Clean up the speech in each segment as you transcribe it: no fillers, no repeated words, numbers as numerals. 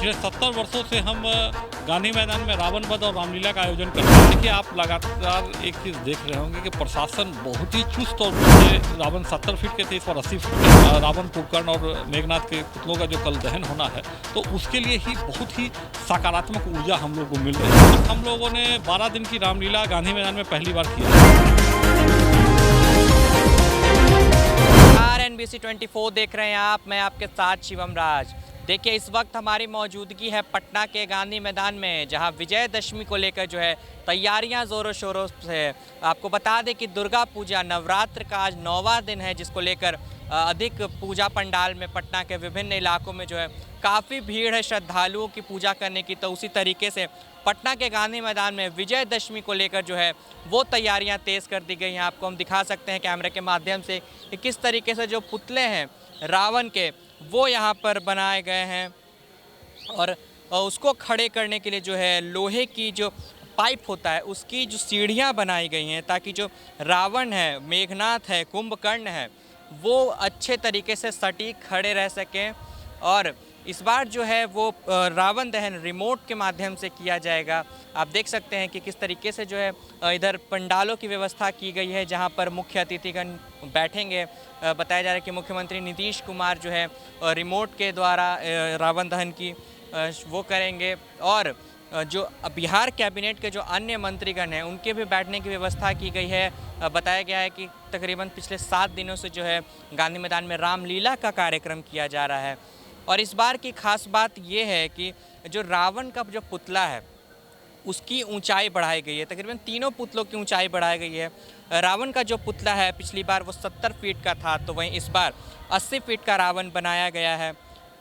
पिछले 70 वर्षों से हम गांधी मैदान में रावण वध और रामलीला का आयोजन करते हैं। देखिए, आप लगातार एक चीज़ देख रहे होंगे कि प्रशासन बहुत ही चुस्त और पीछे रावण 70 फीट के थे, इस पर 80 फीट के रावण, कुंभकर्ण और मेघनाथ के पुतलों का जो कल दहन होना है, तो उसके लिए ही बहुत ही सकारात्मक ऊर्जा हम लोगों को मिल रही है। हम लोगों ने 12 दिन की रामलीला गांधी मैदान में पहली बार किया है। RNBC 24 देख रहे हैं आप, मैं आपके साथ शिवम राज। देखिए, इस वक्त हमारी मौजूदगी है पटना के गांधी मैदान में, जहां विजयदशमी को लेकर जो है तैयारियां ज़ोरों शोरों से है। आपको बता दें कि दुर्गा पूजा नवरात्र का आज 9वां दिन है, जिसको लेकर अधिक पूजा पंडाल में पटना के विभिन्न इलाकों में जो है काफ़ी भीड़ है श्रद्धालुओं की पूजा करने की। तो उसी तरीके से पटना के गांधी मैदान में विजयदशमी को लेकर जो है वो तैयारियां तेज़ कर दी गई हैं। आपको हम दिखा सकते हैं कैमरे के माध्यम से कि किस तरीके से जो पुतले हैं रावण के वो यहाँ पर बनाए गए हैं, और उसको खड़े करने के लिए जो है लोहे की जो पाइप होता है उसकी जो सीढ़ियाँ बनाई गई हैं, ताकि जो रावण है, मेघनाथ है, कुंभकर्ण है, वो अच्छे तरीके से सटीक खड़े रह सकें। और इस बार जो है वो रावण दहन रिमोट के माध्यम से किया जाएगा। आप देख सकते हैं कि किस तरीके से जो है इधर पंडालों की व्यवस्था की गई है, जहां पर मुख्य अतिथिगण बैठेंगे। बताया जा रहा है कि मुख्यमंत्री नीतीश कुमार जो है रिमोट के द्वारा रावण दहन की वो करेंगे, और जो बिहार कैबिनेट के जो अन्य मंत्रीगण हैं उनके भी बैठने की व्यवस्था की गई है। बताया गया है कि तकरीबन पिछले 7 दिनों से जो है गांधी मैदान में रामलीला का कार्यक्रम किया जा रहा है। और इस बार की खास बात ये है कि जो रावण का जो पुतला है उसकी ऊंचाई बढ़ाई गई है। तकरीबन तीनों पुतलों की ऊंचाई बढ़ाई गई है। रावण का जो पुतला है पिछली बार वो 70 फीट का था, तो वहीं इस बार 80 फीट का रावण बनाया गया है।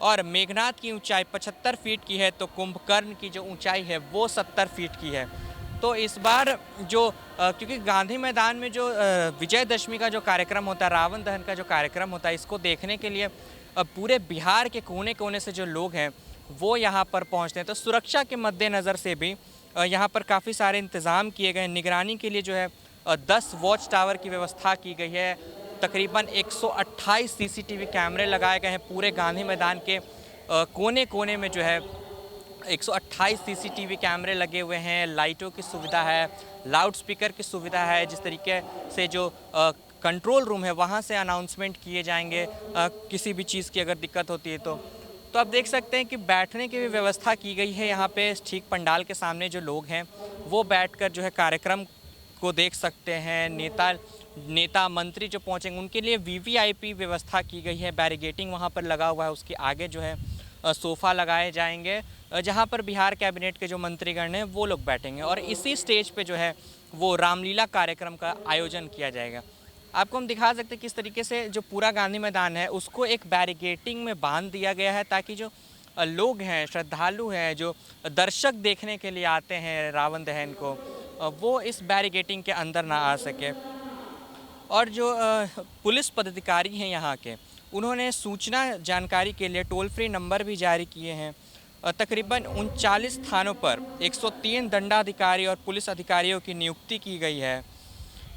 और मेघनाथ की ऊंचाई 75 फीट की है, तो कुंभकर्ण की जो ऊंचाई है वो 70 फीट की है। तो इस बार जो क्योंकि गांधी मैदान में जो विजयदशमी का जो कार्यक्रम होता है, रावण दहन का जो कार्यक्रम होता है, इसको देखने के लिए पूरे बिहार के कोने कोने से जो लोग हैं वो यहाँ पर पहुँचते हैं। तो सुरक्षा के मद्देनज़र से भी यहाँ पर काफ़ी सारे इंतज़ाम किए गए हैं। निगरानी के लिए जो है 10 वॉच टावर की व्यवस्था की गई है। तकरीबन 128 CCTV कैमरे लगाए गए हैं पूरे गांधी मैदान के कोने कोने में। जो है 128 CCTV कैमरे लगे हुए हैं, लाइटों की सुविधा है, लाउड स्पीकर की सुविधा है। जिस तरीके से जो कंट्रोल रूम है वहाँ से अनाउंसमेंट किए जाएंगे किसी भी चीज़ की अगर दिक्कत होती है तो आप देख सकते हैं कि बैठने की भी व्यवस्था की गई है। यहाँ पे ठीक पंडाल के सामने जो लोग हैं वो बैठकर जो है कार्यक्रम को देख सकते हैं। नेता मंत्री जो पहुँचेंगे उनके लिए VVIP व्यवस्था की गई है। बैरिगेटिंग वहाँ पर लगा हुआ है, उसके आगे जो है सोफ़ा लगाए जाएंगे, जहाँ पर बिहार कैबिनेट के जो मंत्रीगण हैं वो लोग बैठेंगे। और इसी स्टेज पे जो है वो रामलीला कार्यक्रम का आयोजन किया जाएगा। आपको हम दिखा सकते हैं किस तरीके से जो पूरा गांधी मैदान है उसको एक बैरिगेटिंग में बांध दिया गया है, ताकि जो लोग हैं, श्रद्धालु हैं, जो दर्शक देखने के लिए आते हैं रावण दहन को, वो इस बैरिगेटिंग के अंदर ना आ सके। और जो पुलिस पदाधिकारी हैं यहाँ के, उन्होंने सूचना जानकारी के लिए टोल फ्री नंबर भी जारी किए हैं। तकरीबन 39 थानों पर 103 दंडाधिकारी और पुलिस अधिकारियों की नियुक्ति की गई है।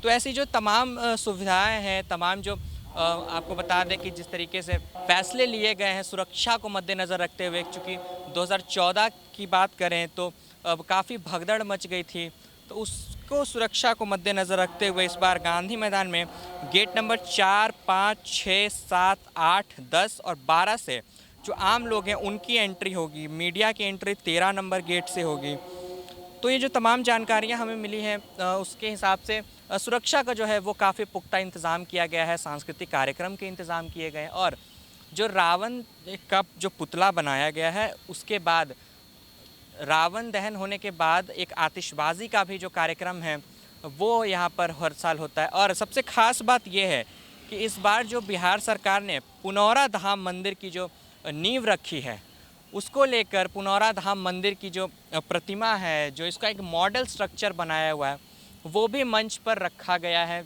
तो ऐसी जो तमाम सुविधाएं हैं, तमाम जो आपको बता दें कि जिस तरीके से फैसले लिए गए हैं सुरक्षा को मद्देनज़र रखते हुए, चूँकि 2014 की बात करें तो काफ़ी भगदड़ मच गई थी, तो उसको सुरक्षा को मद्देनज़र रखते हुए इस बार गांधी मैदान में गेट नंबर 4, 5, 6, 7, 8, 10 और 12 से जो आम लोग हैं उनकी एंट्री होगी। मीडिया की एंट्री 13 नंबर गेट से होगी। तो ये जो तमाम जानकारियां हमें मिली हैं उसके हिसाब से सुरक्षा का जो है वो काफ़ी पुख्ता इंतज़ाम किया गया है। सांस्कृतिक कार्यक्रम के इंतज़ाम किए गए हैं, और जो रावण का जो पुतला बनाया गया है उसके बाद रावण दहन होने के बाद एक आतिशबाजी का भी जो कार्यक्रम है वो यहाँ पर हर साल होता है। और सबसे ख़ास बात ये है कि इस बार जो बिहार सरकार ने पुनौरा धाम मंदिर की जो नींव रखी है, उसको लेकर पुनौरा धाम मंदिर की जो प्रतिमा है, जो इसका एक मॉडल स्ट्रक्चर बनाया हुआ है, वो भी मंच पर रखा गया है,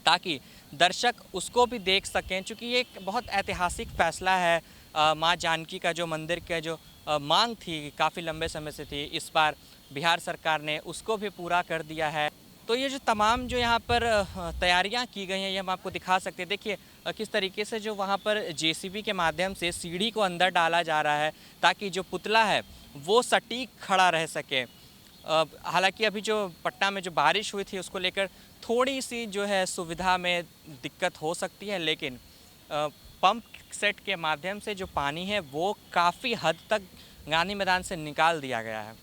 ताकि दर्शक उसको भी देख सकें। चूँकि ये एक बहुत ऐतिहासिक फ़ैसला है। माँ जानकी का जो मंदिर का जो मांग थी काफ़ी लंबे समय से थी, इस बार बिहार सरकार ने उसको भी पूरा कर दिया है। तो ये जो तमाम जो यहाँ पर तैयारियाँ की गई हैं, ये हम आपको दिखा सकते हैं। देखिए किस तरीके से जो वहाँ पर जेसीबी के माध्यम से सीढ़ी को अंदर डाला जा रहा है ताकि जो पुतला है वो सटीक खड़ा रह सके। हालांकि अभी जो पटना में जो बारिश हुई थी उसको लेकर थोड़ी सी जो है सुविधा में दिक्कत हो सकती है, लेकिन पंप सेट के माध्यम से जो पानी है वो काफ़ी हद तक गांधी मैदान से निकाल दिया गया है।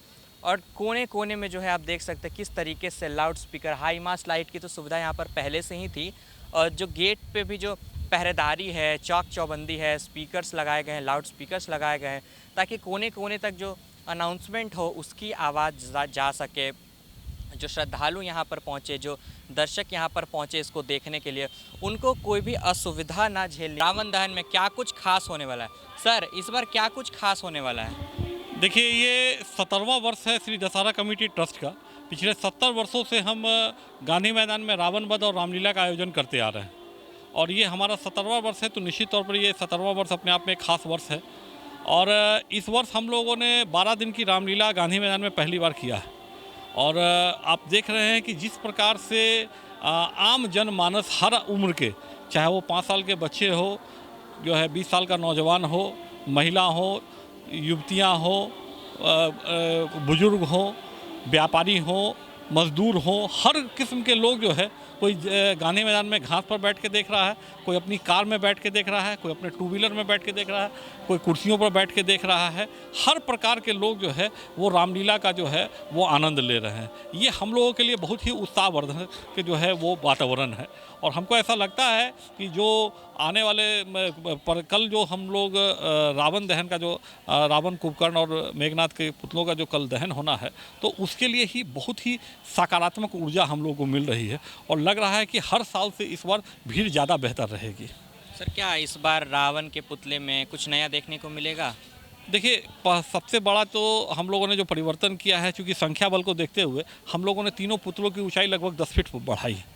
और कोने कोने में जो है आप देख सकते हैं किस तरीके से loud speaker, high mast light की तो सुविधा यहाँ पर पहले से ही थी, और जो गेट पे भी जो पहरेदारी है, चौक चौबंदी है, स्पीकर्स लगाए गए हैं, लाउड स्पीकर्स लगाए गए हैं ताकि कोने कोने तक जो अनाउंसमेंट हो उसकी आवाज़ जा सके। जो श्रद्धालु यहाँ पर पहुँचे, जो दर्शक यहाँ पर पहुँचे इसको देखने के लिए, उनको कोई भी असुविधा ना झेलनी। रावण दहन में क्या कुछ खास होने वाला है सर? इस बार क्या कुछ खास होने वाला है? देखिए, ये 17वां वर्ष है श्री दशहरा कमेटी ट्रस्ट का। पिछले 70 वर्षों से हम गांधी मैदान में रावण वध और रामलीला का आयोजन करते आ रहे हैं, और ये हमारा 17वां वर्ष है। तो निश्चित तौर पर ये 17वां वर्ष अपने आप में एक खास वर्ष है। और इस वर्ष हम लोगों ने 12 दिन की रामलीला गांधी मैदान में पहली बार किया है। और आप देख रहे हैं कि जिस प्रकार से आम जनमानस हर उम्र के, चाहे वो 5 साल के बच्चे हो, जो है 20 साल का नौजवान हो, महिला हो, युवतियां हो, बुजुर्ग हो, व्यापारी हो, मजदूर हो, हर किस्म के लोग जो है, कोई गांधी मैदान में घास पर बैठ के देख रहा है, कोई अपनी कार में बैठ के देख रहा है, कोई अपने टू व्हीलर में बैठ के देख रहा है, कोई कुर्सियों पर बैठ के देख रहा है। हर प्रकार के लोग जो है वो रामलीला का जो है वो आनंद ले रहे हैं। ये हम लोगों के लिए बहुत ही उत्साहवर्धक के जो है वो वातावरण है। और हमको ऐसा लगता है कि जो आने वाले पर कल जो हम लोग रावण दहन का जो रावण, कुंभकर्ण और मेघनाथ के पुतलों का जो कल दहन होना है, तो उसके लिए ही बहुत ही सकारात्मक ऊर्जा हम लोगों को मिल रही है। और लग रहा है कि हर साल से इस बार भीड़ ज़्यादा बेहतर रहेगी। सर, क्या इस बार रावण के पुतले में कुछ नया देखने को मिलेगा? देखिए, सबसे बड़ा तो हम लोगों ने जो परिवर्तन किया है, चूँकि संख्या बल को देखते हुए हम लोगों ने तीनों पुतलों की ऊंचाई लगभग 10 फीट बढ़ाई है।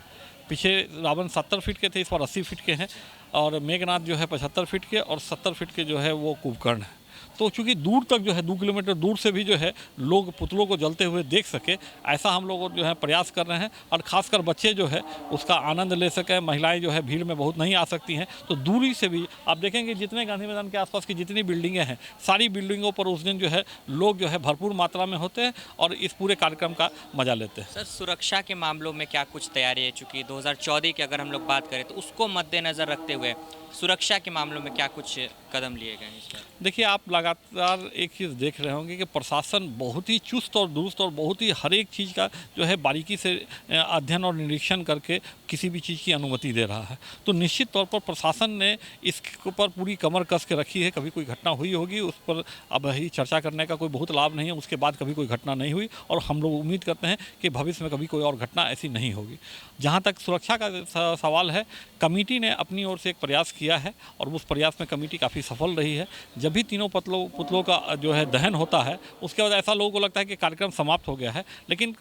पीछे रावण 70 फीट के थे, इस बार 80 फीट के हैं, और मेघनाथ जो है 75 फीट के, और 70 फीट के जो है वो कुंभकर्ण है। तो चूँकि दूर तक जो है 2 किलोमीटर दूर से भी जो है लोग पुतलों को जलते हुए देख सके, ऐसा हम लोग जो है प्रयास कर रहे हैं। और ख़ासकर बच्चे जो है उसका आनंद ले सकें। महिलाएं जो है भीड़ में बहुत नहीं आ सकती हैं, तो दूरी से भी आप देखेंगे जितने गांधी मैदान के आसपास की जितनी बिल्डिंगें हैं, सारी बिल्डिंगों पर उस दिन जो है लोग जो है भरपूर मात्रा में होते हैं और इस पूरे कार्यक्रम का मजा लेते हैं। सर, सुरक्षा के मामलों में क्या कुछ तैयारी है? चूँकि 2014 की अगर हम लोग बात करें तो उसको मद्देनज़र रखते हुए सुरक्षा के मामलों में क्या कुछ कदम लिए गए हैं इस बार? देखिए, आप लगातार एक चीज़ देख रहे होंगे कि प्रशासन बहुत ही चुस्त और दुरुस्त और बहुत ही हर एक चीज़ का जो है बारीकी से अध्ययन और निरीक्षण करके किसी भी चीज़ की अनुमति दे रहा है। तो निश्चित तौर पर प्रशासन ने इसके ऊपर पूरी कमर कस के रखी है। कभी कोई घटना हुई होगी उस पर अब ही चर्चा करने का कोई बहुत लाभ नहीं है। उसके बाद कभी कोई घटना नहीं हुई, और हम लोग उम्मीद करते हैं कि भविष्य में कभी कोई और घटना ऐसी नहीं होगी। जहाँ तक सुरक्षा का सवाल है, कमेटी ने अपनी ओर से एक प्रयास किया है, और उस प्रयास में कमेटी काफ़ी सफल रही है। जब भी तीनों पुतलों का जो है दहन होता है, उसके बाद ऐसा लोगों को लगता है कि कार्यक्रम समाप्त हो गया है, लेकिन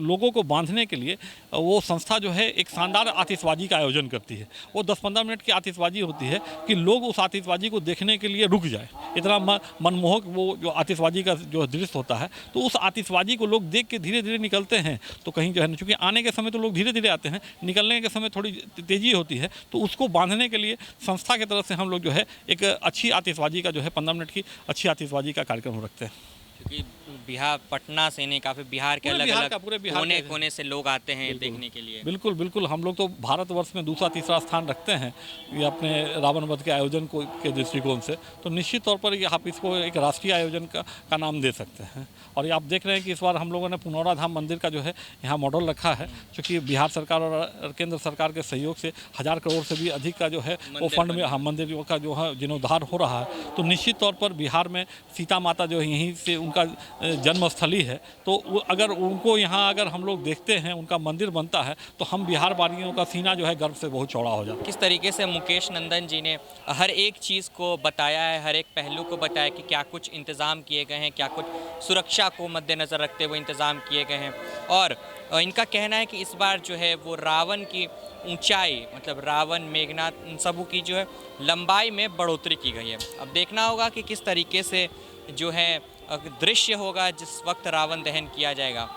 लोगों को बांधने के लिए वो संस्था जो है एक शानदार आतिशबाजी का आयोजन करती है। वो 10-15 मिनट की आतिशबाजी होती है कि लोग उस आतिशबाजी को देखने के लिए रुक जाए। इतना मनमोहक वो जो आतिशबाजी का जो दृश्य होता है, तो उस आतिशबाजी को लोग देख के धीरे धीरे निकलते हैं। तो कहीं जो है, चूँकि आने के समय तो लोग धीरे धीरे आते हैं, निकलने के समय थोड़ी तेज़ी होती है। तो उसको बांधने के लिए संस्था की तरफ से हम लोग जो है एक अच्छी आतिशबाजी का जो है 15 मिनट की अच्छी आतिशबाजी का कार्यक्रम रखते हैं। क्योंकि बिहार, पटना से नहीं, काफ़ी बिहार के अलग अलग कोने कोने से लोग आते हैं देखने के लिए। बिल्कुल बिल्कुल, हम लोग तो भारतवर्ष में दूसरा तीसरा स्थान रखते हैं ये अपने रावण वध के आयोजन को के दृष्टिकोण से। तो निश्चित तौर पर आप इसको एक राष्ट्रीय आयोजन का नाम दे सकते हैं। और ये आप देख रहे हैं कि इस बार हम लोगों ने पुनौरा धाम मंदिर का जो है यहाँ मॉडल रखा है, क्योंकि बिहार सरकार और केंद्र सरकार के सहयोग से 1000 करोड़ से भी अधिक का जो है वो फंड में मंदिर का जो है जीर्णोद्धार हो रहा है। तो निश्चित तौर पर बिहार में सीता माता जो है यहीं से उनका जन्मस्थली है, तो अगर उनको यहाँ अगर हम लोग देखते हैं, उनका मंदिर बनता है, तो हम बिहार वासियों का सीना जो है गर्व से बहुत चौड़ा हो जाता है। किस तरीके से मुकेश नंदन जी ने हर एक चीज़ को बताया है, हर एक पहलू को बताया कि क्या कुछ इंतज़ाम किए गए हैं, क्या कुछ सुरक्षा को मद्देनज़र रखते हुए इंतज़ाम किए गए हैं। और इनका कहना है कि इस बार जो है वो रावण की ऊंचाई, मतलब रावण, मेघनाथ, इन सबों की जो है लंबाई में बढ़ोतरी की गई है। अब देखना होगा कि किस तरीके से जो है दृश्य होगा जिस वक्त रावण दहन किया जाएगा।